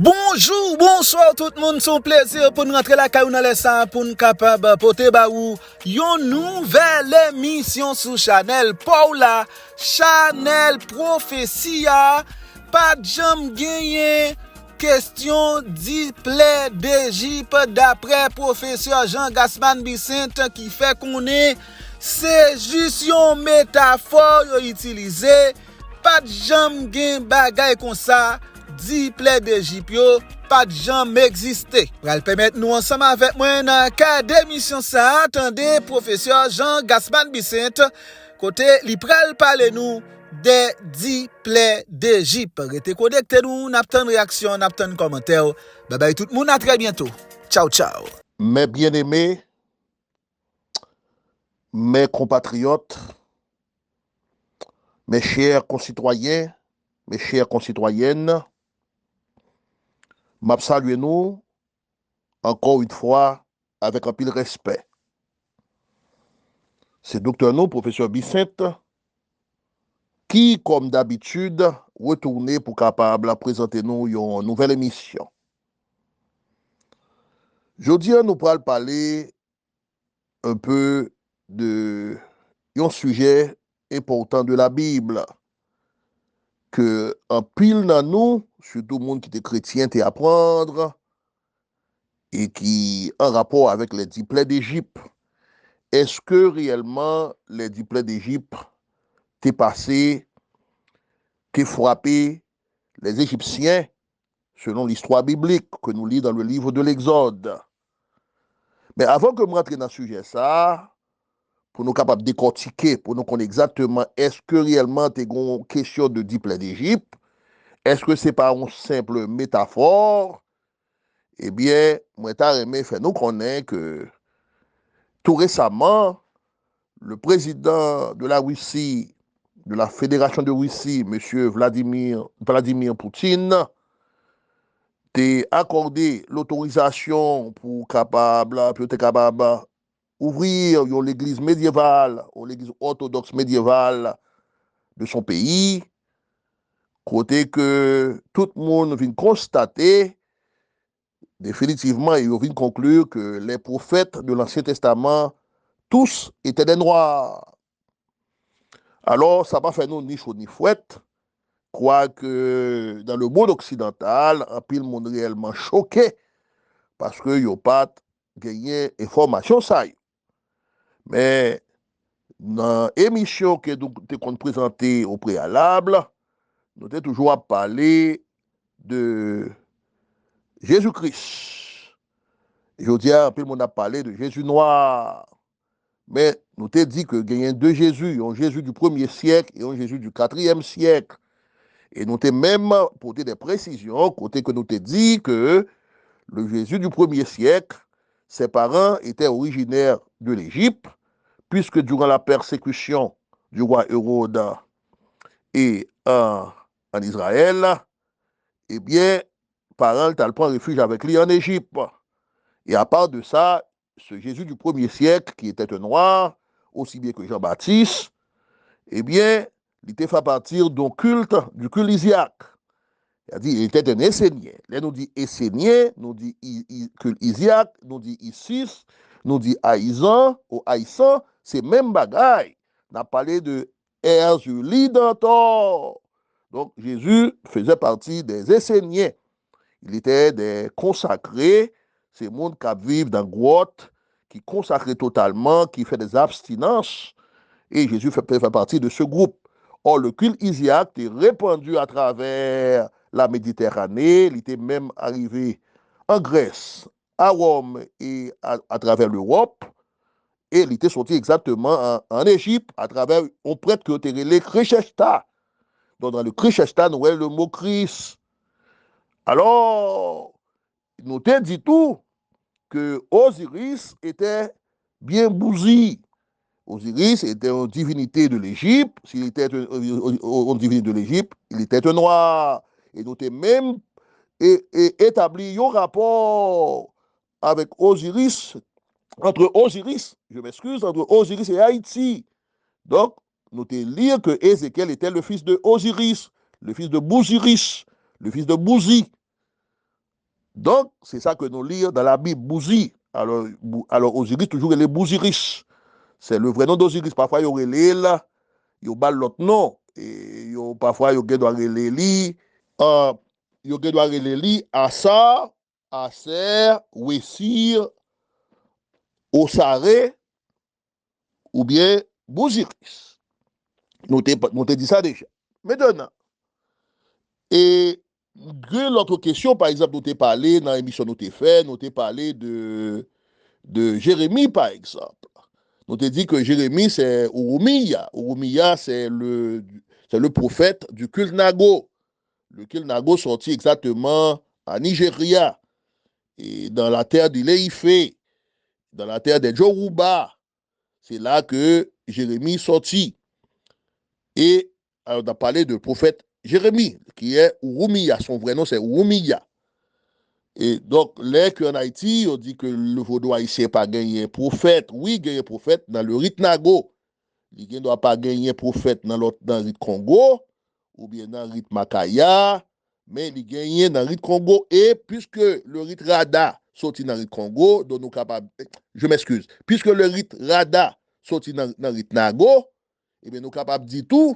Bonjour, bonsoir tout le monde, son plaisir pour nous rentrer la caillou dans les sangs pour nous capable porter ba ou une nouvelle émission sur Chanel Paula, Chanel Prophétia, pas de jam gagné, question dit plaît d'Égypte d'après professeur Jean Gaspard Bicente qui fait qu'on est, c'est juste une métaphore utilisée, pas de jam gain bagay comme ça. 10 plaies d'Égypte, pas de jamais existé. Pour le permettre nous ensemble avec moi dans le cadre d'émission ça, attendez, professeur Jean Gaspard Bicente, côté li pral parler nous des 10 plaies d'Égypte. Restez connectés nous, n'attend réaction, n'attend commentaire. Bye bye tout le monde, à très bientôt. Ciao ciao. Mes bien-aimés, mes compatriotes, mes chers concitoyens, mes chères concitoyennes, m'a salué nous encore une fois avec un pile respect. C'est docteur nous, professeur Bicente, qui, comme d'habitude, retourné pour capable de présenter nous une nouvelle émission. Aujourd'hui, nous allons parler un peu de un sujet important de la Bible que un pile dans nous, surtout le monde qui est chrétien, t'es apprendre et qui en rapport avec les 10 plaies d'Égypte. Est-ce que réellement les 10 plaies d'Égypte t'es passé, t'es frappé les Égyptiens selon l'histoire biblique que nous lisons dans le livre de l'Exode? Mais avant que je rentre dans ce sujet ça, pour nous capables de décortiquer, pour nous connaître exactement est-ce que réellement t'es une question de 10 plaies d'Égypte, est-ce que c'est pas une simple métaphore? Eh bien, moi, t'as aimé faire nous connaître que tout récemment, le président de la Russie, de la Fédération de Russie, M. Vladimir Poutine, t'a accordé l'autorisation pour être capable ouvrir l'église médiévale, ou l'église orthodoxe médiévale de son pays, côté que tout le monde vient constater définitivement, il vient conclure que les prophètes de l'Ancien Testament, tous étaient des Noirs. Alors, ça va faire nous ni chaud ni fouette, quoique dans le monde occidental, un pile monde réellement choqué, parce que n'y a pas gagné information ça. Mais dans l'émission que nous avons présentée au préalable, nous avons toujours à parler de Jésus-Christ. Je dis un peu, on a parlé de Jésus noir. Mais nous t'ai dit que il y a deux Jésus, un Jésus du 1er siècle et un Jésus du 4e siècle. Et nous t'ai même porté des précisions, côté que nous t'ai dit que le Jésus du 1er siècle, ses parents étaient originaires de l'Égypte, puisque durant la persécution du roi Hérode et en Israël, eh bien, parents t'as pris refuge avec lui en Égypte. Et à part de ça, ce Jésus du 1er siècle, qui était un noir, aussi bien que Jean-Baptiste, eh bien, il était fait partir du culte Isiaque. C'est-à-dire, il était un Essénien. Là, nous dit Essénien, nous dit culte Isiaque, nous dit Isis, nous dit Aïzan, ou Aïssan, c'est même bagaille. On a parlé de Erzulidantor. Donc, Jésus faisait partie des Esséniens. Il était des consacrés, ces mondes qui vivent dans grotte, qui consacrent totalement, qui fait des abstinences. Et Jésus fait partie de ce groupe. Or, le culte isiaque est répandu à travers la Méditerranée. Il était même arrivé en Grèce, à Rome et à travers l'Europe. Et il était sorti exactement en Égypte à travers un prêtre qui était le Krishesta. Donc, dans le Krishesta, nous voyons le mot Christ. Alors, nous t'ai dit tout que Osiris était bien bousy. Osiris était une divinité de l'Égypte. S'il était une divinité de l'Égypte, il était un noir. Et nous t'ai même établi un rapport avec Osiris, entre Osiris et Haïti. Donc, nous t'ai lire que Ézéchiel était le fils de Osiris, le fils de Bouziris, le fils de Bouzi. Donc, c'est ça que nous lisons dans la Bible, Bouzi. Alors Osiris, toujours, il est Bouziris. C'est le vrai nom d'Osiris. Parfois, il y aurait l'île, il y a l'autre nom. Et parfois, il y a l'île, il y a l'île, Assa, Aser, Wessir, Osare, ou bien Bouziris. Nous t'ai dit ça déjà. Maintenant, et l'autre question, par exemple, nous t'ai parlé dans l'émission nous t'ai fait, nous t'ai parlé de Jérémie, par exemple. Nous t'ai dit que Jérémie, c'est Urumiya. Urumiya, c'est le prophète du culte Nago. Le culte Nago sorti exactement à Nigeria, et dans la terre de l'Eifé, dans la terre des Yoruba. C'est là que Jérémie sortit. Et on a parlé de prophète Jérémie, qui est Urumiya. Son vrai nom, c'est Urumiya. Et donc, là qu'en Haïti, on dit que le vaudois haïtien pas gagné prophète. Oui, gagné prophète dans le rite Nago. Il ne doit pas gagner prophète dans le rite Congo, ou bien dans le rite Makaya, mais il gagne dans le rite Congo. Et puisque le rite Rada sorti dans le rite Congo, donc nous capables, je m'excuse, puisque le rite Rada sorti dans le rite Nago, eh bien nous capables de dire tout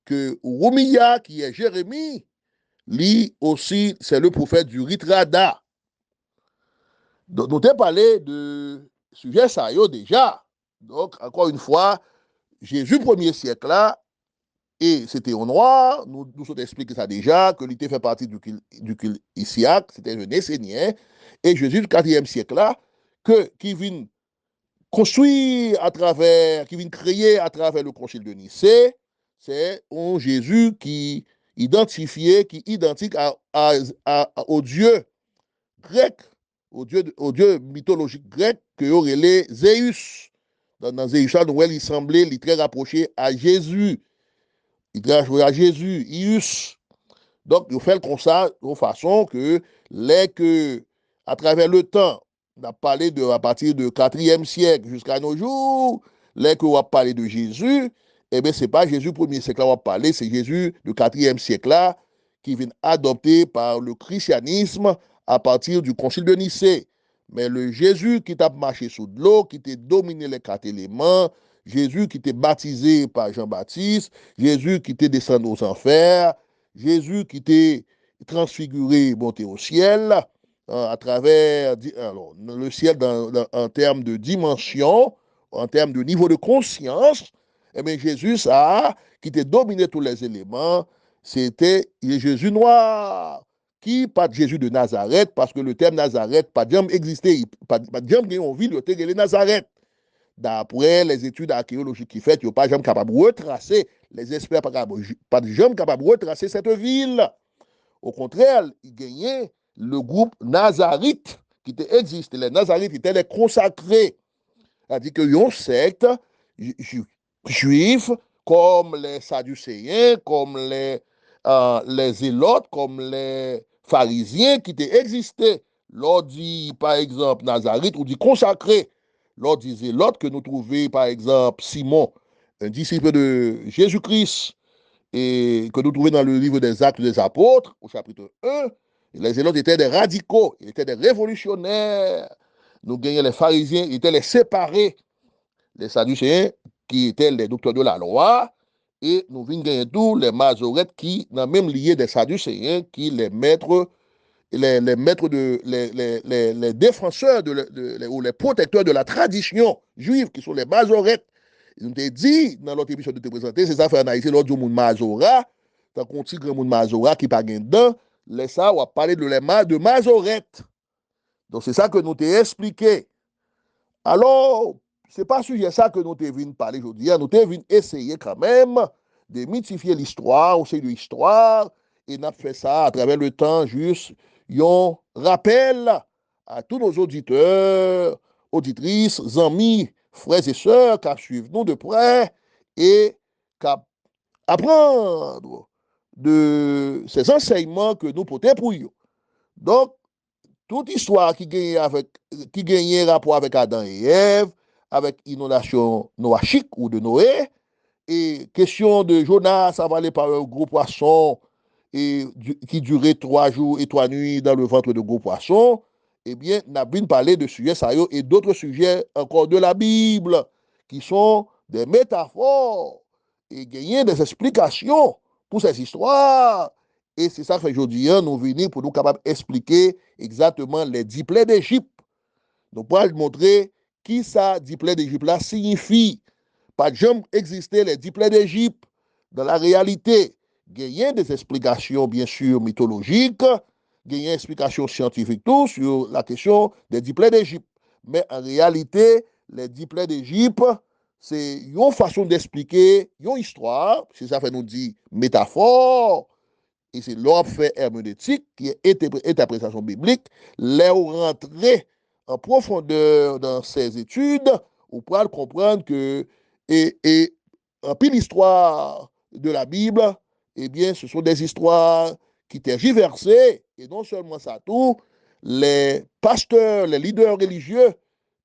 que Rumiya, qui est Jérémie, lui aussi, c'est le prophète du rite Rada. Donc, nous avons parlé de sujet ça déjà. Donc, encore une fois, Jésus, premier siècle là, et c'était au noir, nous avons expliqué ça déjà, que l'ité fait partie du culte Isiaque, c'était un Essénien, et Jésus du 4e siècle là, qui vient construire à travers, qui vient créer à travers le concile de Nicée, c'est un Jésus qui identifié, qui identique au Dieu grec, au dieu mythologique grec, que aurait les Zéus. Dans Zéus, il semblait il très rapproché à Jésus. Il très rapproché à Jésus, Ius. Donc, il fait comme ça, de façon que, à travers le temps, on a parlé à partir du 4e siècle jusqu'à nos jours, qu'on a parlé de Jésus, eh bien, ce n'est pas Jésus 1er siècle là, on va parler, c'est Jésus du 4e siècle là, qui vient adopté par le christianisme à partir du concile de Nicée. Mais le Jésus qui t'a marché sous de l'eau, qui t'a dominé les 4 éléments, Jésus qui t'est baptisé par Jean-Baptiste, Jésus qui t'est descendu aux enfers, Jésus qui t'est transfiguré, monté au ciel, à travers alors, le ciel en termes de dimension, en termes de niveau de conscience, eh bien Jésus, ça, qui t'est dominé tous les éléments, c'était Jésus noir, qui pas de Jésus de Nazareth, parce que le terme Nazareth, pas de jamais existé, pas de jamais en ville, il y a Nazareth. D'après les études archéologiques qui fait, il n'y a pas jamais capable de retracer, les experts pas jamais capable de retracer cette ville. Au contraire, il gagnait le groupe Nazarite qui existe. Les Nazarites étaient les consacrés. C'est-à-dire qu'il y a une secte juive comme les Sadducéens, comme les Zélotes, comme les pharisiens qui existaient. Lors dit, par exemple, Nazarite, ou dit consacré. Lors dit Zélote, que nous trouvons, par exemple, Simon, un disciple de Jésus-Christ, et que nous trouvons dans le livre des Actes des Apôtres, au chapitre 1, les Zélotes étaient des radicaux, ils étaient des révolutionnaires. Nous gagnions les pharisiens, ils étaient les séparés, les Sadducéens, qui étaient les docteurs de la loi, et nous venons gagner tous les Masorettes qui, dans même lié des Sadducéens, qui les maîtres, les défenseurs ou les protecteurs de la tradition juive, qui sont les Masorettes. Ils nous ont dit, dans l'autre émission de te présenter, c'est ça fait en Haïti, l'autre du monde Mazora, tant qu'on dit grand monde Mazora qui pas dedans, les ça, on va parler de Mazorette. Donc c'est ça que nous t'ai expliqué. Alors, c'est pas sujet ça que nous t'ai venu parler aujourd'hui, nous t'ai venu essayer quand même de mythifier l'histoire, aussi de l'histoire, et nous avons fait ça à travers le temps, juste, un rappel à tous nos auditeurs, auditrices, amis, frères et sœurs, qui suivent nous de près et qui apprendre de ces enseignements que nous portons pour eux. Donc, toute histoire qui gagne rapport avec Adam et Ève, avec inondation noachique ou de Noé, et question de Jonas avalé par un gros poisson, qui durait 3 jours et 3 nuits dans le ventre de gros poissons, eh bien, n'a bien parlé de sujets sérieux et d'autres sujets encore de la Bible, qui sont des métaphores et gagner des explications pour ces histoires. Et c'est ça que aujourd'hui, nous venons pour nous capables d'expliquer exactement les 10 plaies d'Égypte. Nous pourrons montrer qui ça, 10 plaies d'Égypte là, signifie. Pas de jamais exister les 10 plaies d'Égypte dans la réalité. Il y a des explications, bien sûr, mythologiques, il y a des explications scientifiques tout sur la question des 10 plaies d'Égypte. Mais en réalité, les 10 plaies d'Égypte, c'est une façon d'expliquer une histoire, c'est ça fait nous dire métaphore, et c'est l'ordre fait herméneutique, qui est interprétation biblique, là où rentrer en profondeur dans ces études, on pourra comprendre que, et en pile l'histoire de la Bible, eh bien, ce sont des histoires qui tergiversées, et non seulement ça, tout, les pasteurs, les leaders religieux,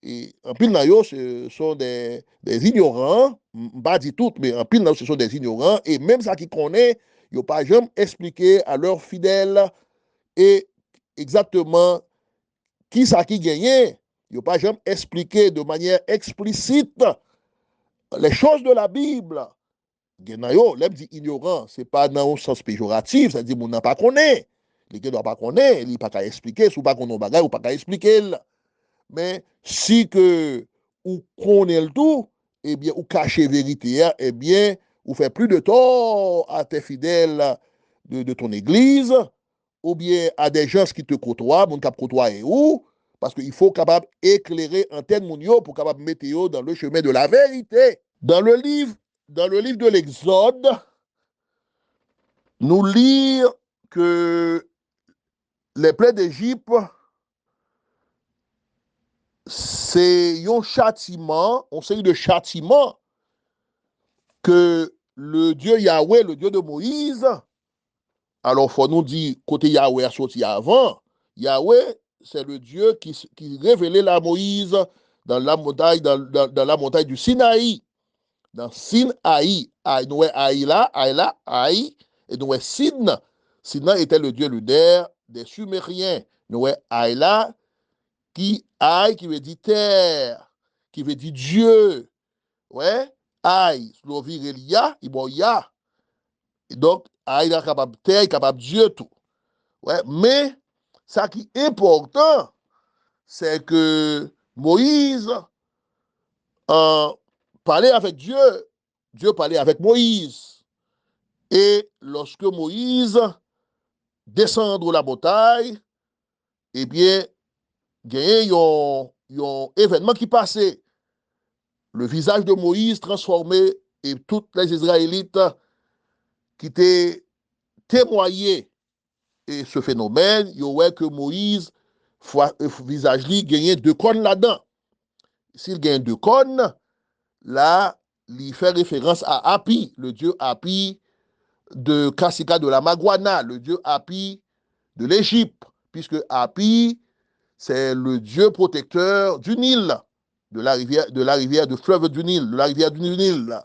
et en pile, ce sont des ignorants, pas dit tout, mais en pile, ce sont des ignorants, et même ça qui connaît, ils n'ont pas jamais expliqué à leurs fidèles et exactement qui ça qui gagnait. Ils n'ont pas jamais expliqué de manière explicite les choses de la Bible. Genayo, l'aime dit ignorant, ce n'est pas dans un sens péjoratif, c'est-à-dire qu'on n'a pas connaît. Les gens ne doivent pas connaître, ils n'ont pas qu'à expliquer, si on pas qu'on a bagage, ou pas qu'à expliquer. Mais si que ou connaît le tout, eh bien, ou cacher la vérité, eh bien, ou fait plus de tort à tes fidèles de ton église, ou bien à des gens qui te côtoient, mon cap côtoyer ou, parce qu'il faut capable éclairer antenne mounio pour capable mettre dans le chemin de la vérité. Dans le livre de l'Exode, nous lire que les plaies d'Égypte, c'est un châtiment, on sait de châtiment que le Dieu Yahweh, le Dieu de Moïse, alors faut nous dire, côté Yahweh a sorti avant, Yahweh, c'est le Dieu qui révélait la Moïse dans la montagne, dans la montagne du Sinaï, dans Sinaï, nous Aï là, Aï, et nous Sin. Sin était le Dieu lunaire des Sumériens. Nous Aï là, qui veut dire terre, qui veut dire Dieu. Ouais, Aïe, Slovir Elia, il bon ya. Et donc, Aïe est capable de terre, capable de Dieu tout. Ouais, mais, ça qui est important, c'est que Moïse parlait avec Dieu. Dieu parlait avec Moïse. Et lorsque Moïse descend de la montagne, eh bien, il y a un événement qui passait. Le visage de Moïse transformé et tous les Israélites qui étaient témoigné et ce phénomène, il y aurait que Moïse, visage lui, gagnait 2 cônes là-dedans. S'il gagne 2 cônes, là, il fait référence à Hapi, le dieu Hapi de Kassika de la Maguana, le dieu Hapi de l'Égypte, puisque Hapi, c'est le dieu protecteur du Nil, de la rivière du fleuve du Nil, de la rivière du Nil.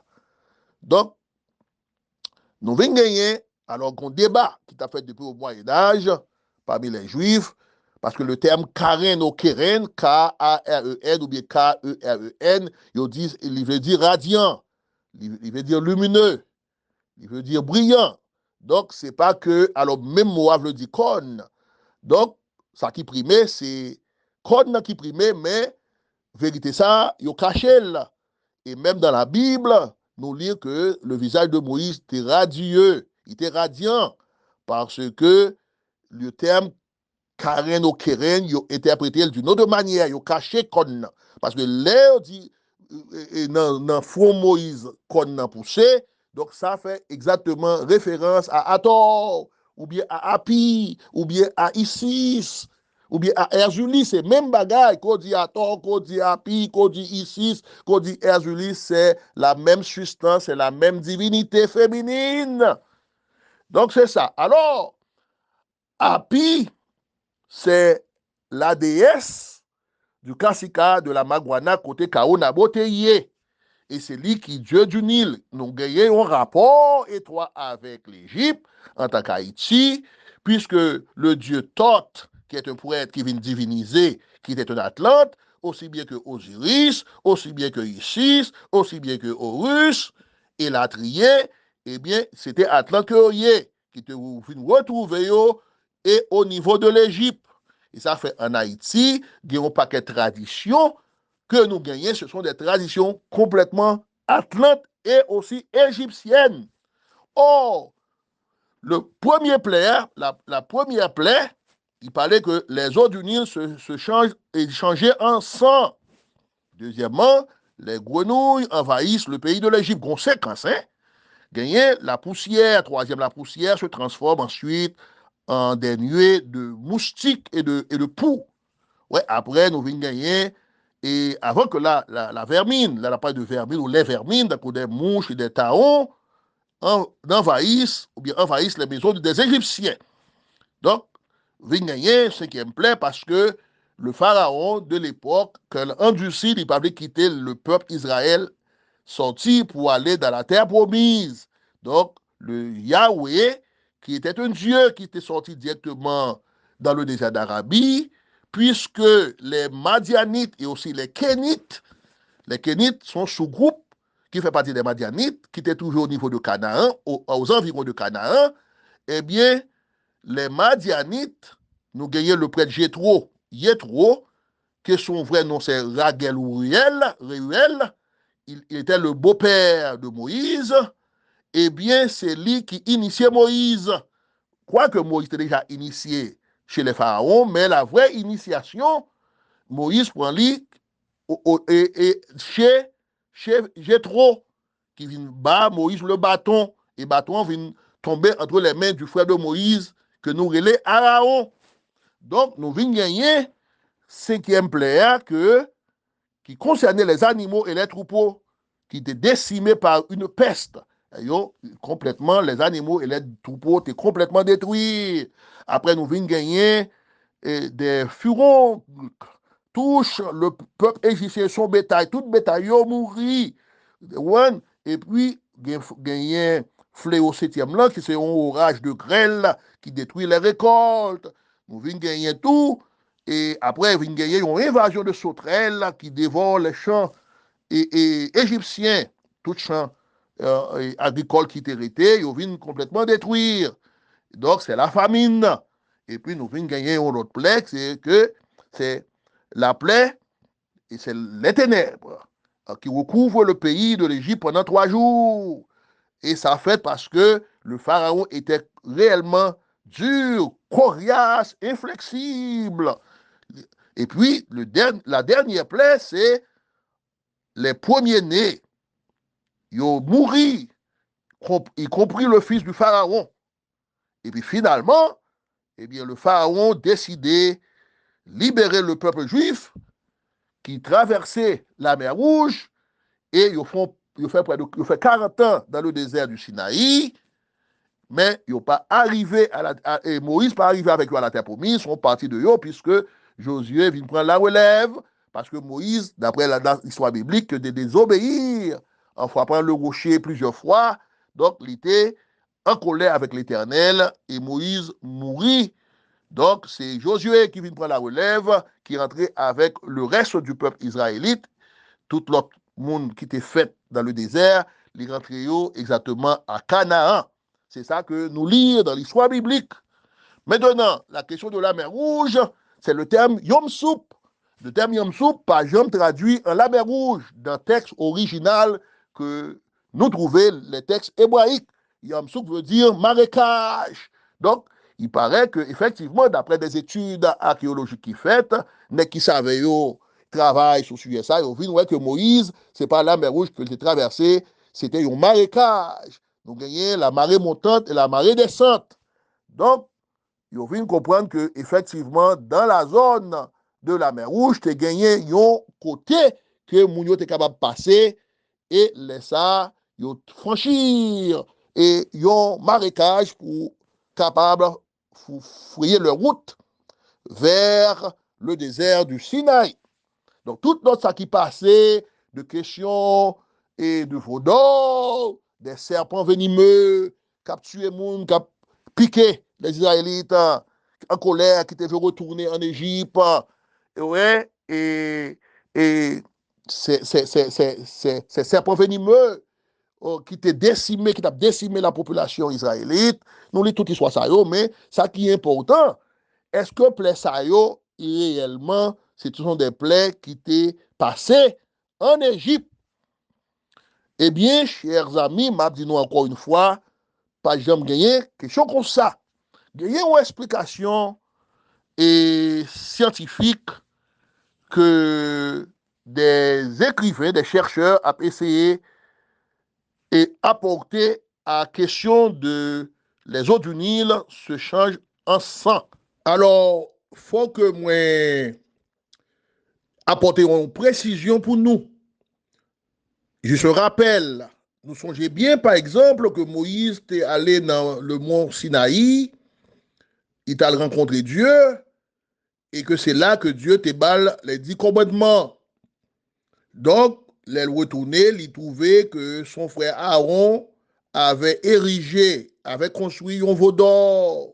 Donc, nous venons gagner, alors qu'on débat qui t'a fait depuis au Moyen-Âge, parmi les Juifs, parce que le terme Karen ou Keren, K-A-R-E-N ou bien K-E-R-E-N, il veut dire radiant, il veut dire lumineux, il veut dire brillant. Donc, c'est pas que, alors même Moab le dit con. Donc, ça qui primait, c'est con qui primait, mais vérité ça, il caché là. Et même dans la Bible, nous lisons que le visage de Moïse était radieux, il était radiant, parce que le terme Karen ou Keren, il est interprété d'une autre manière, il est caché kon. Parce que là, on dit, dans le front Moïse, kon n'a poussé, donc ça fait exactement référence à Hathor, ou bien à Hapi, ou bien à Isis, ou bien à Herzulis, c'est même bagaille, qu'on dit Hathor, qu'on dit Hapi, qu'on dit Isis, qu'on dit Herzulis, c'est la même substance, c'est la même divinité féminine. Donc c'est ça. Alors, Hapi, c'est la déesse du Kassika de la Maguana côté Kaona Boteye. et c'est lui qui Dieu du Nil. Nous gagnons un rapport étroit avec l'Égypte en tant qu'Haïti, puisque le dieu Thoth, qui est un prêtre qui vient diviniser, qui était un Atlante, aussi bien que Osiris, aussi bien que Isis, aussi bien que Horus, et Latrié, eh bien, c'était Atlante que Oye, qui te retrouver et au niveau de l'Égypte. Et ça fait en Haïti, il y a un paquet de traditions que nous gagnons, ce sont des traditions complètement atlantes et aussi égyptiennes. Or, le premier plaie, la première plaie, il parlait que les eaux du Nil se changent et changeaient en sang. Deuxièmement, les grenouilles envahissent le pays de l'Égypte. Conséquence, hein? Gagner la poussière. Troisième, la poussière se transforme ensuite en des nuées de moustiques et de poux. Ouais, après, nous venons gagner. Et avant que la vermine, là, la part de vermine ou les vermines, d'accord, des mouches et des taons, envahissent les maisons des Égyptiens. Donc, venons gagner cinquième plaie parce que le pharaon de l'époque, quand endurci, il parlait quitter le peuple Israël, sorti pour aller dans la terre promise. Donc, le Yahweh, qui était un Dieu qui était sorti directement dans le désert d'Arabie, puisque les Madianites et aussi les Kénites sont sous-groupes qui fait partie des Madianites, qui étaient toujours au niveau de Canaan, aux environs de Canaan, eh bien, les Madianites, nous gagnons le prêtre Jéthro, que son vrai nom c'est Raguel ou Réuel, il était le beau-père de Moïse, eh bien, c'est lui qui initiait Moïse. Quoique Moïse était déjà initié chez les pharaons, mais la vraie initiation, Moïse prend lui et chez Jéthro, qui vient bas Moïse le bâton, et bâton vient tomber entre les mains du frère de Moïse, que nous relais Aaron. Donc, nous venons gagner cinquième plaie qui concernait les animaux et les troupeaux, qui étaient décimés par une peste. Complètement, les animaux et les troupeaux étaient complètement détruits. Après, nous venons gagner des furons touchent le peuple égyptien, son bétail, tout bétail a mouru. Et puis, gagner fléau septième là, qui c'est un orage de grêle qui détruit les récoltes. Nous venons gagner tout. Et après, nous gagner une invasion de sauterelles qui dévore les champs égyptiens, tous champs agricoles qui étaient restés, ils viennent complètement détruire. Donc, c'est la famine. Et puis, nous venons gagner une autre plaie, c'est que c'est la plaie, et c'est les ténèbres qui recouvrent le pays de l'Égypte pendant 3 jours. Et ça fait parce que le pharaon était réellement dur, coriace, inflexible. Et puis, la dernière plaie, c'est les premiers-nés. Ils ont mouru, y compris le fils du pharaon. Et puis finalement, eh bien, le pharaon décidait de libérer le peuple juif qui traversait la mer Rouge et ils fait 40 ans dans le désert du Sinaï, mais ils n'ont pas arrivé et Moïse pas arrivé avec eux à la terre promise, ils sont partis de eux puisque Josué vient prendre la relève parce que Moïse, d'après l'histoire biblique, de désobéir en frappant le rocher plusieurs fois, donc il était en colère avec l'Éternel et Moïse mourit. Donc, c'est Josué qui vient prendre la relève, qui rentrait avec le reste du peuple israélite, tout l'autre monde qui était fait dans le désert, les rentrait exactement à Canaan. C'est ça que nous lisons dans l'histoire biblique. Maintenant, la question de la mer Rouge, c'est le terme Yom Soup. Le terme Yom Soup, par exemple, traduit en la mer Rouge dans le texte original que nous trouvons, les textes hébraïques. Yom Soup veut dire marécage. Donc, il paraît qu'effectivement, d'après des études archéologiques qui faites, mais qui savaient, travaillent sur ce sujet, ils ont vu que Moïse, ce n'est pas la mer Rouge qu'il a traversé, c'était un marécage. Nous gagnons la marée montante et la marée descente. Donc, ils ont vu comprendre qu'effectivement, dans la zone de la mer Rouge, tu as gagné un côté que Mounio était capable de passer et laisser franchir et un marécage pour capable de frayer leur route vers le désert du Sinaï. Donc, tout notre ça qui passait de questions et de veau d'or, des serpents venimeux, qui ont tué les gens, qui ont piqué les Israélites en colère, qui devaient retourner en Égypte. Et ouais, et ces serpents venimeux qui t'a décimé la population israélite, nous lisons toute l'histoire ça, mais ça qui est important, est-ce que plaies ça, réellement, ce sont des plaies qui étaient passées en Égypte? Eh bien, chers amis, m'a dit nous encore une fois, pas jamais gagné question comme ça. Gagné une explication scientifique que des écrivains, des chercheurs ont essayé et apporter à la question de les eaux du Nil se changent en sang. Alors, il faut que moi apporter une précision pour nous. Je te rappelle, nous songeons bien, par exemple, que Moïse était allé dans le mont Sinaï, il t'a rencontré Dieu, et que c'est là que Dieu te balle les 10 commandements. Donc, les retourné, il trouvait que son frère Aaron avait érigé, avait construit un veau d'or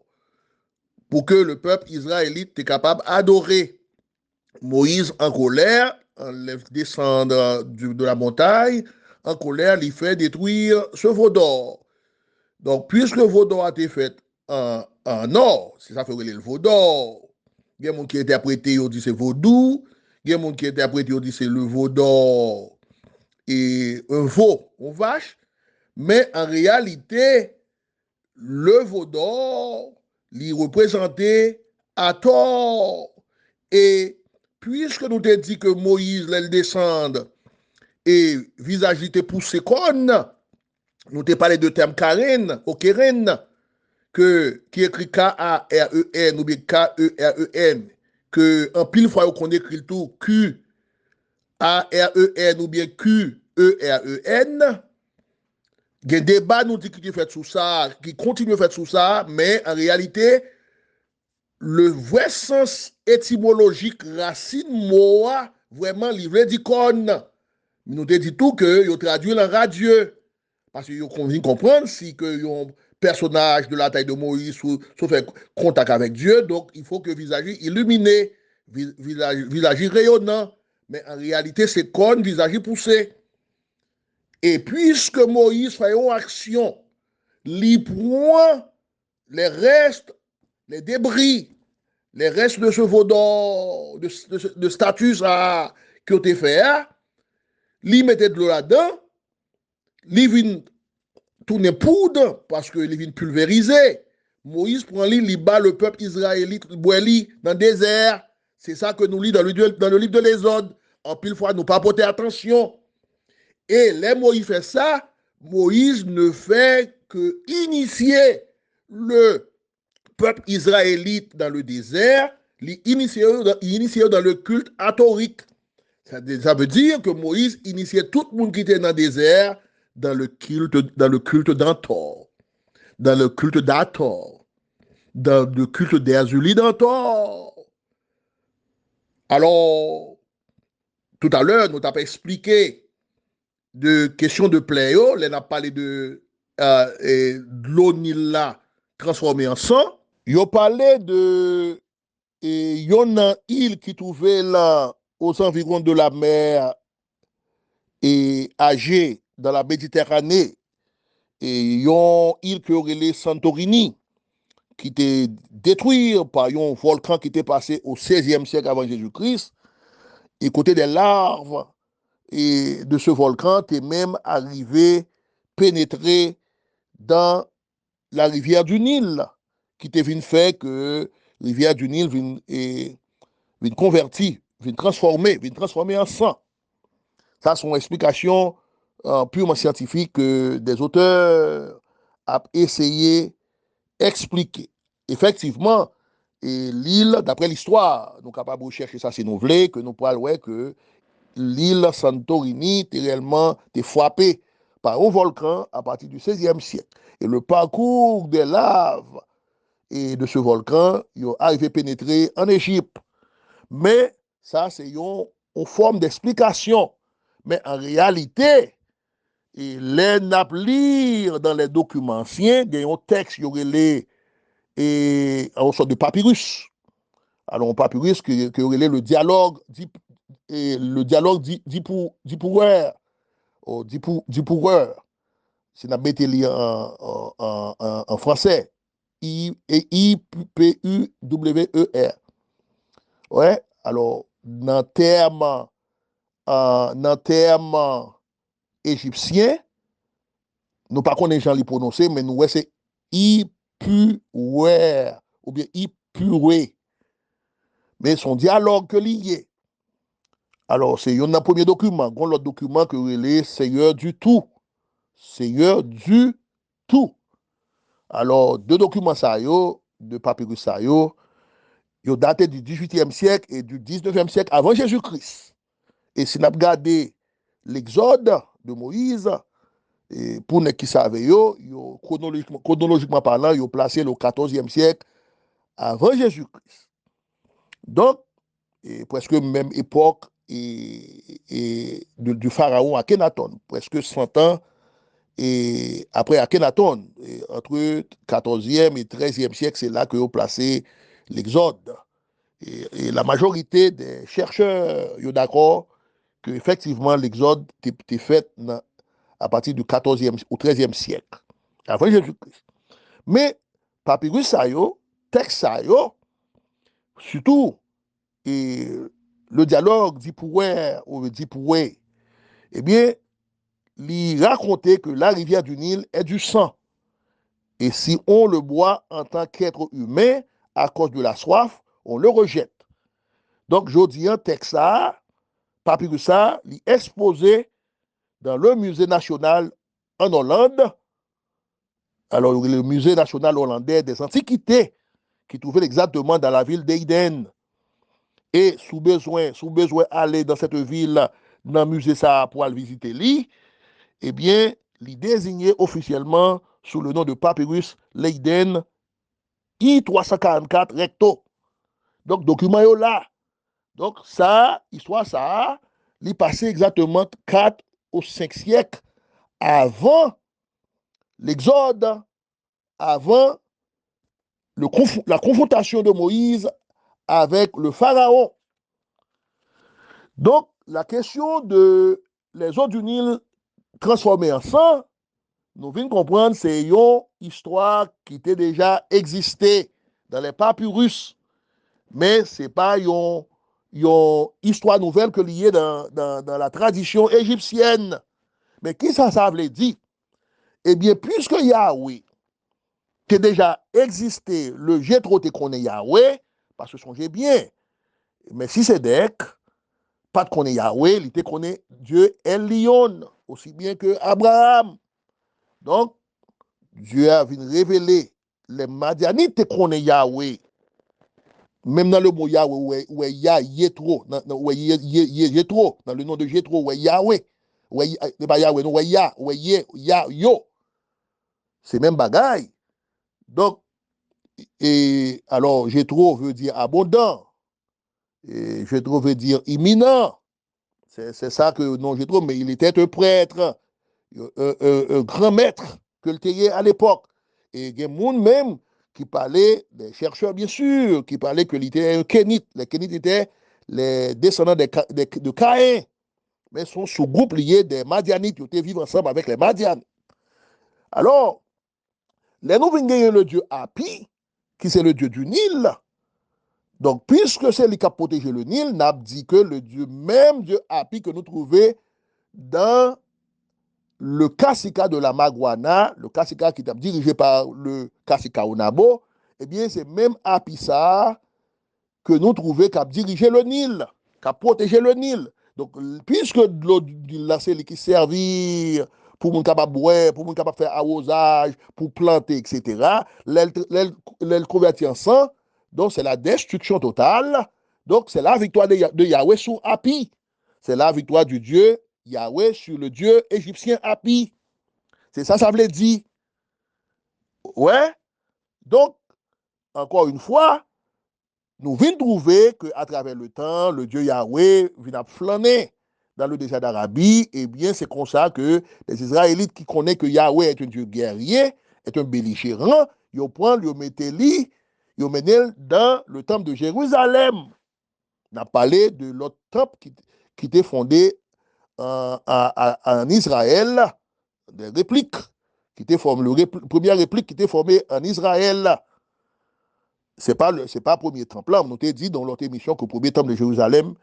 pour que le peuple israélite était capable d'adorer. Moïse, en colère, descendre de la montagne, en colère, il fait détruire ce veau d'or. Donc, puisque le veau d'or a été fait en or, c'est ça ferait le veau d'or. Il y a des gens qui interprètent, ils disent c'est vaudou. Il y a des gens qui interprètent, ils disent c'est le veau d'or et un veau, une vache. Mais en réalité, le veau d'or, il représentait à tort. Et puisque nous t'ai dit que Moïse, il descend et visage était poussé conne, nous t'ai parlé de terme Karen, au Keren, qui écrit K-A-R-E-N ou bien K-E-R-E-N, que en pile fois qu'on écrit tout Q-A-R-E-N ou bien Q-E-R-E-N, il y a un débat nous dit qui fait sous ça, qui continue à faire sous ça, mais en réalité, le vrai sens étymologique racine moa vraiment livré d'icône. Nous te dit tout que il traduit en radieux. Parce que vous convient comprendre si que un personnage de la taille de Moïse se fait contact avec Dieu, donc il faut que visage illuminé, visage rayonnant. Mais en réalité, c'est con visage poussé. Et puisque Moïse fait une action, il prend les restes, les débris, les restes de ce veau d'or, de statue qui ont été fait, il mettait de l'eau là-dedans, il vient tourner poudre parce que il vient pulvériser. Moïse prend il bat le peuple israélite dans le désert. C'est ça que nous lisons dans le livre de l'Exode. En pile fois, nous pas porter attention. Et les Moïse fait ça, Moïse ne fait que initier le peuple israélite dans le désert, l'initier dans le culte atorique. Ça veut dire que Moïse initiait tout le monde qui était dans le désert dans le culte d'Antor, dans le culte d'Ator, dans le culte d'Azuli d'Antor. Alors, tout à l'heure, nous t'avons expliqué de question de pléo, on a parlé de l'eau Nil là transformée en sang. Ils ont parlé de une île qui trouvait là aux environs de la mer et âgée dans la Méditerranée, et une île qui aurait Santorini, qui était détruite par un volcan qui était passé au XVIe siècle avant Jésus-Christ, et côté des larves et de ce volcan, t'es même arrivé pénétrer dans la rivière du Nil, qui t'est venu faire que la rivière du Nil vient convertir, vient transformer en sang. Ça, c'est une explication purement scientifique que des auteurs ont essayé d'expliquer. Effectivement, et l'île, d'après l'histoire, nous sommes capables de chercher ça, si nous voulons, que nous parlons que l'île Santorini était réellement frappée par un volcan à partir du XVIe siècle. Et le parcours des laves et de ce volcan, ils ont arrivé à pénétrer en Égypte. Mais ça, c'est une forme d'explication. Mais en réalité, et les nap lire dans les documents anciens, il y a un texte, il y aurait les, et en sorte de papyrus. Alors, un papyrus qui aurait le dialogue, et le dialogue dit pour si on a mis en français, I-P-U-W-E-R. Ouais, alors, dans terme égyptien, nous pas connaissons les gens les prononcer, mais nous, ouais, c'est Ipuwer, ou bien Ipuré. Mais son dialogue que lié. Alors, c'est un premier document. L'autre document que est Seigneur du tout. Seigneur du tout. Alors, deux documents ça yo, deux papyrus ça yo daté du 18e siècle et du 19e siècle avant Jésus-Christ. Et si nous regardons l'Exode de Moïse, et pour ne qui savent chronologiquement parlant, ils ont placé le 14e siècle avant Jésus-Christ. Donc, presque même époque du pharaon Akhenaton, presque 100 ans et après Akhenaton, entre 14e et 13e siècle, c'est là que ont placé l'Exode. Et la majorité des chercheurs sont d'accord que effectivement l'Exode était fait à partir du 14e ou 13e siècle, avant Jésus-Christ. Mais papyrus ça yo, texte ça yo, surtout et le dialogue d'Ipoué ou d'Ipoué, eh bien, il racontait que la rivière du Nil est du sang. Et si on le boit en tant qu'être humain, à cause de la soif, on le rejette. Donc, je dis un texte ça, papyrus ça, il est exposé dans le musée national en Hollande. Alors, le musée national hollandais des antiquités, qui trouvait exactement dans la ville d'Eyden. Et sous besoin aller dans cette ville, dans le musée ça pour aller visiter lui, eh bien, il désigné officiellement sous le nom de Papyrus Leiden I-344 recto. Donc, document est là. Donc, ça, histoire ça, il passé exactement 4 ou 5 siècles avant l'Exode, avant la confrontation de Moïse avec le Pharaon. Donc, la question de les eaux du Nil transformées en sang, nous venons comprendre, c'est une histoire qui était déjà existée dans les papyrus, mais ce n'est pas une histoire nouvelle que liée dans la tradition égyptienne. Mais qui ça veut dire? Eh bien, puisque Yahweh qui a déjà existé, le Jétro te connaît Yahweh, parce que songez bien, mais si c'est Dek, pas de connaît Yahweh, il te connaît Dieu Elion, aussi bien que Abraham. Donc, Dieu a venu révéler les Madianites te connaît Yahweh. Même dans le mot Yahweh, où est Yétro, où est Yétro, dans le nom de Jétro, où est Yahweh, où est pas Yahweh, non, où est Yo. C'est même bagaille. Donc, et alors, Jétro veut dire abondant. Et Jétro veut dire imminent. C'est ça que non Jétro, mais il était un prêtre, un grand maître que le théier à l'époque. Et il y a des gens même qui parlaient, des chercheurs bien sûr, qui parlaient que était un Kénite. Les Kénites étaient les descendants de Caïn, mais sont sous-groupe liés des Madianites, qui étaient vivre ensemble avec les Madianes. Alors, les nous venons le dieu Hapi, qui c'est le dieu du Nil. Donc, puisque c'est lui qui a protégé le Nil, n'a dit que le dieu, même dieu Hapi que nous trouvons dans le Kassika de la Maguana, le Kassika qui est dirigé par le Kassika Onabo, eh bien, c'est même Apissa que nous trouvons qui a dirigé le Nil, qui a protégé le Nil. Donc, puisque l'eau du Nil, c'est lui qui servir pour mon capable boire, pour mon capable faire arrosage, pour planter, etc., l'elle convertit en sang, donc c'est la destruction totale. Donc, c'est la victoire de Yahweh sur Hapi. C'est la victoire du Dieu Yahweh sur le dieu égyptien Hapi. C'est ça, ça veut dire. Ouais. Donc, encore une fois, nous venons trouver qu'à travers le temps, le dieu Yahweh vient flâner dans le désert d'Arabie, eh bien, c'est comme ça que les Israélites qui connaissent que Yahweh est un Dieu guerrier, est un belligérant, ils prennent, ils mettent lui, ils mettent dans le temple de Jérusalem. On a parlé de l'autre temple qui était fondé en Israël, des répliques, qui était formé, première réplique qui était formée en Israël. C'est pas le premier temple là. On t'a dit dans l'autre émission que le premier temple de Jérusalem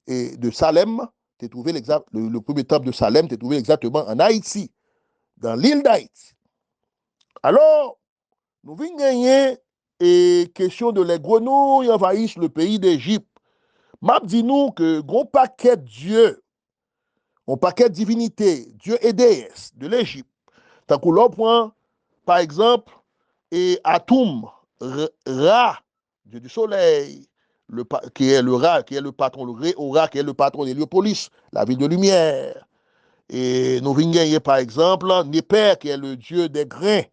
et de Salem, le premier temple de Salem, tu trouvé exactement en Haïti, dans l'île d'Haïti. Alors, nous venons gagner et question de les grenouilles envahissent le pays d'Égypte. M'a dit nous que gros paquet de dieux, un paquet de divinités, dieux et déesses de l'Égypte. Tant que l'on prend, par exemple, et Atum, Ra, dieu du soleil, qui est le Ra, qui est le patron, le Ré-Ora, qui est le patron d'Héliopolis, la ville de lumière. Et nous venons gagner, par exemple, Néper, qui est le dieu des grains.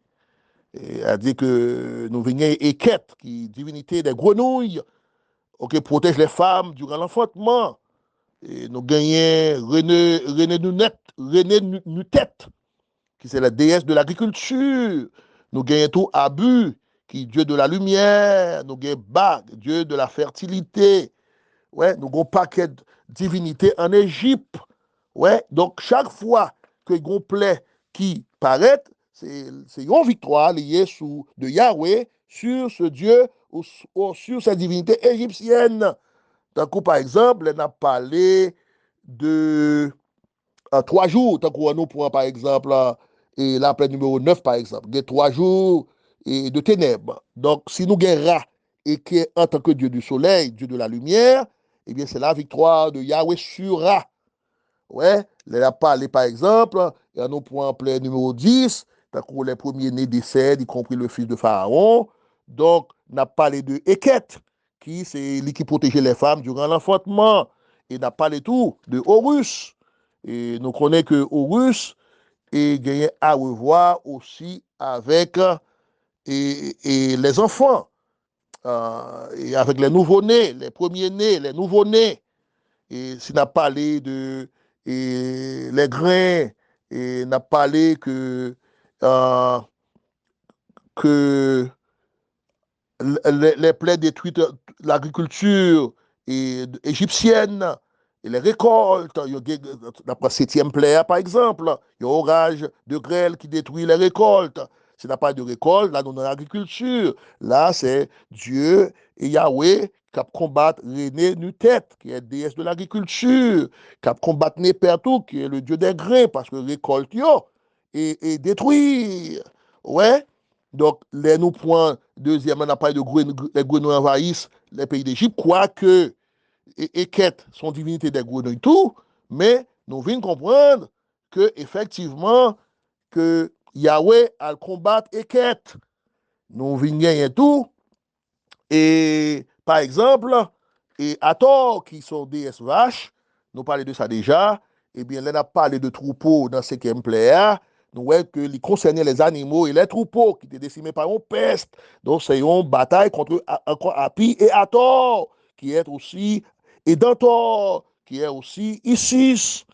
Et a dit que nous venons gagner Eket, qui est divinité des grenouilles, qui protège les femmes durant l'enfantement. Et nous gagnons René Nutet, qui c'est la déesse de l'agriculture. Nous gagnons tout Abu, qui est dieu de la lumière. Nous gagnons Bag, dieu de la fertilité. Ouais, nous avons un paquet de divinités en Égypte. Ouais, donc chaque fois que nous plaît qui paraît, c'est une victoire liée de Yahweh sur ce Dieu ou sur sa divinité égyptienne. Donc, par exemple, on a parlé de 3 jours, tant qu'on nous prend par exemple, et la plaine numéro 9 par exemple, des 3 jours et de ténèbres. Donc, si nous avons Ra, et qui est en tant que Dieu du soleil, Dieu de la lumière, eh bien, c'est la victoire de Yahweh sur Ra. Ouais, on a parlé par exemple, et on nous prend en plaine numéro 10, tant qu'on les premiers-nés décèdent, y compris le fils de Pharaon. Donc, on a parlé de Eket, qui c'est lui qui protégeait les femmes durant l'enfantement. Et on a parlé tout de Horus. Et nous connaissons que Horus est gagné à revoir aussi avec et les enfants, et avec les nouveaux-nés, les premiers-nés, les nouveaux-nés. Et si on a parlé de les grains, et on a parlé que les plaies détruites l'agriculture égyptienne et les récoltes. D'après 7e plaie, par exemple, il y a un orage de grêle qui détruit les récoltes. Si on n'a pas de récolte, là, nous dans l'agriculture. Là, c'est Dieu et Yahweh qui combattent René Nutet, qui est déesse de l'agriculture, qui combattent Népertou, qui est le dieu des grains, parce que récolte et détruire. Ouais. Donc, les nous points, deuxièmement, on a parlé de les grenouilles envahissent les pays d'Égypte, quoique Eket sont divinités des grenouilles tout, mais nous venons comprendre que effectivement que Yahweh a combattre Eket. Nous venons gagner tout. Et par exemple, et Hathor, qui sont des vaches, nous parlons de ça déjà, eh bien, on a parlé de troupeaux dans 5e plaie. Nous voyons que les concernait les animaux et les troupeaux qui étaient décimés par une peste. Donc, c'est une bataille contre Api et Hathor, qui est aussi, et Dantor, qui est aussi Isis,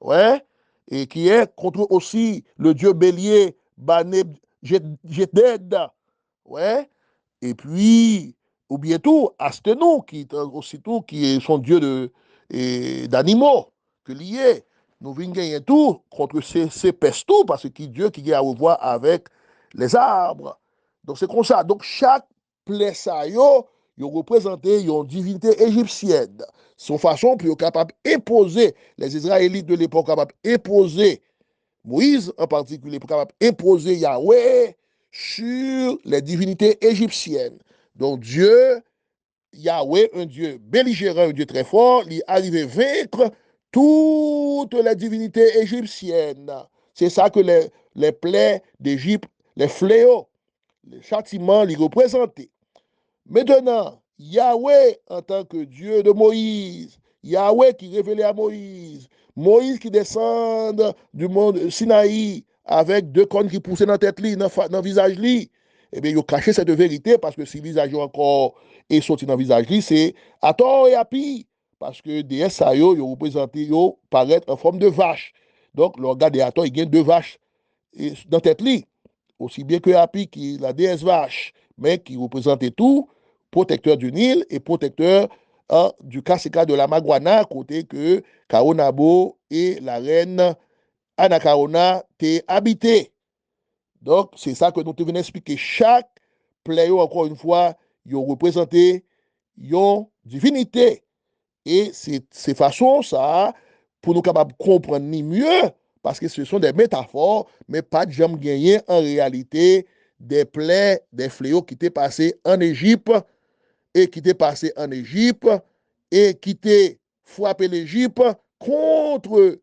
ouais, et qui est contre aussi le dieu bélier, Baneb Jeded, ouais, et puis, ou bientôt, Astenou, qui est aussitôt, qui est son dieu d'animaux, que lié. Nous venons gagner tout contre ces pestes, parce que Dieu qui a à revoir avec les arbres. Donc, c'est comme ça. Donc, chaque plaça, il représenté une divinité égyptienne. Son façon pour être capable d'imposer, les Israélites de l'époque capables d'imposer, Moïse en particulier, pour capable d'imposer Yahweh sur les divinités égyptiennes. Donc, Dieu, Yahweh, un Dieu belligérant, un Dieu très fort, il est arrivé à vaincre toutes les divinités égyptiennes. C'est ça que les plaies d'Égypte, les fléaux, les châtiments, les représentaient. Maintenant, Yahweh en tant que Dieu de Moïse, Yahweh qui révélait à Moïse, Moïse qui descend du monde Sinaï avec 2 cornes qui poussaient dans la tête, dans le visage, eh bien, ils ont caché cette vérité parce que si le visage encore est sorti dans le visage, c'est Hathor et Api, parce que DS ça yo représenté yo paraître en forme de vache. Donc l'organe de Hathor, il gagne deux vaches dans tête li, aussi bien que Hapi qui la déesse vache, mais qui représentait tout, protecteur du Nil et protecteur du Kasika de la Maguana, côté que Kaonabo et la reine Anacaona t'es habité. Donc, c'est ça que nous te venons expliquer. Chaque player, encore une fois, ils ont représenté une divinité. Et c'est façon ça, pour nous capables de comprendre ni mieux, parce que ce sont des métaphores, mais pas de jamais gagner en réalité des plaies, des fléaux qui étaient passés en Égypte et qui étaient passés en Égypte et qui étaient frappé l'Égypte contre,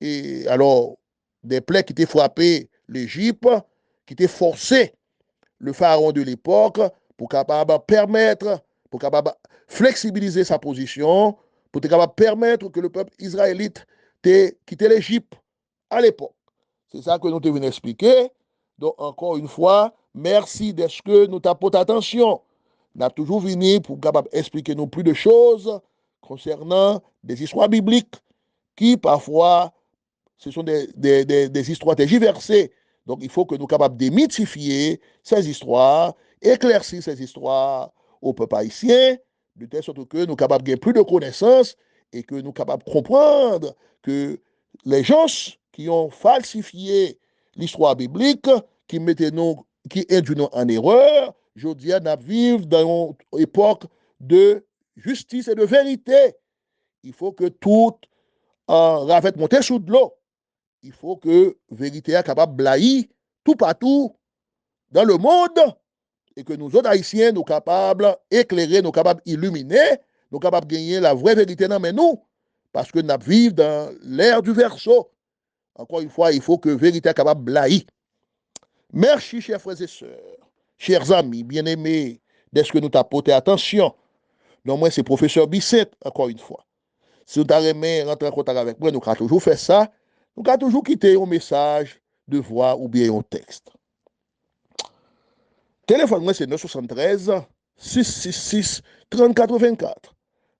et alors, des plaies qui étaient frappé l'Égypte, qui étaient forcé le pharaon de l'époque pour capable permettre, pour capable flexibiliser sa position, pour être capable permettre que le peuple israélite quitte l'Égypte à l'époque. C'est ça que nous te venons expliquer. Donc, encore une fois, merci d'être que nous t'apportons attention. Nous avons toujours venu pour capable expliquer nous plus de choses concernant des histoires bibliques qui, parfois, ce sont des histoires tergiversées. Donc, il faut que nous soyons capables de démythifier ces histoires, éclaircir ces histoires au peuple haïtien, de telle sorte que nous soyons capables de gagner plus de connaissances et que nous soyons capables de comprendre que les gens qui ont falsifié l'histoire biblique, qui induisent nous en erreur, je dis, nous vivons dans une époque de justice et de vérité. Il faut que tout ravette monter sous de l'eau. Il faut que la vérité soit capable de blayer tout partout dans le monde et que nous autres Haïtiens, nous sommes capables d'éclairer, nous sommes capables d'illuminer, nous sommes capables de gagner la vraie vérité dans nous parce que nous vivons dans l'ère du verso. Encore une fois, il faut que la vérité soit capable de blayer. Merci, chers frères et sœurs, chers amis, bien-aimés, d'être que nous t'apportons attention. Non, moi, c'est professeur Bisset, encore une fois. Si vous avez rentrer en contact avec moi, nous avons toujours fait ça. Nous avons toujours quitté un message de voix ou bien un texte. Téléphone, moi, c'est 973 666 3084.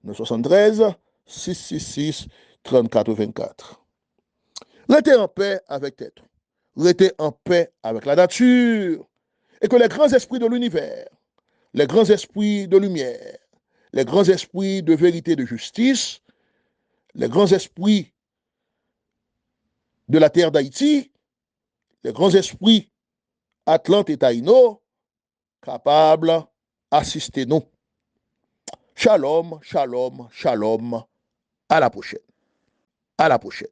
973 666 3084. Restez en paix avec tête. Restez en paix avec la nature. Et que les grands esprits de l'univers, les grands esprits de lumière, les grands esprits de vérité et de justice, les grands esprits de la terre d'Haïti, les grands esprits Atlante et Taïno, capables d'assister nous. Shalom, shalom, shalom. À la prochaine. À la prochaine.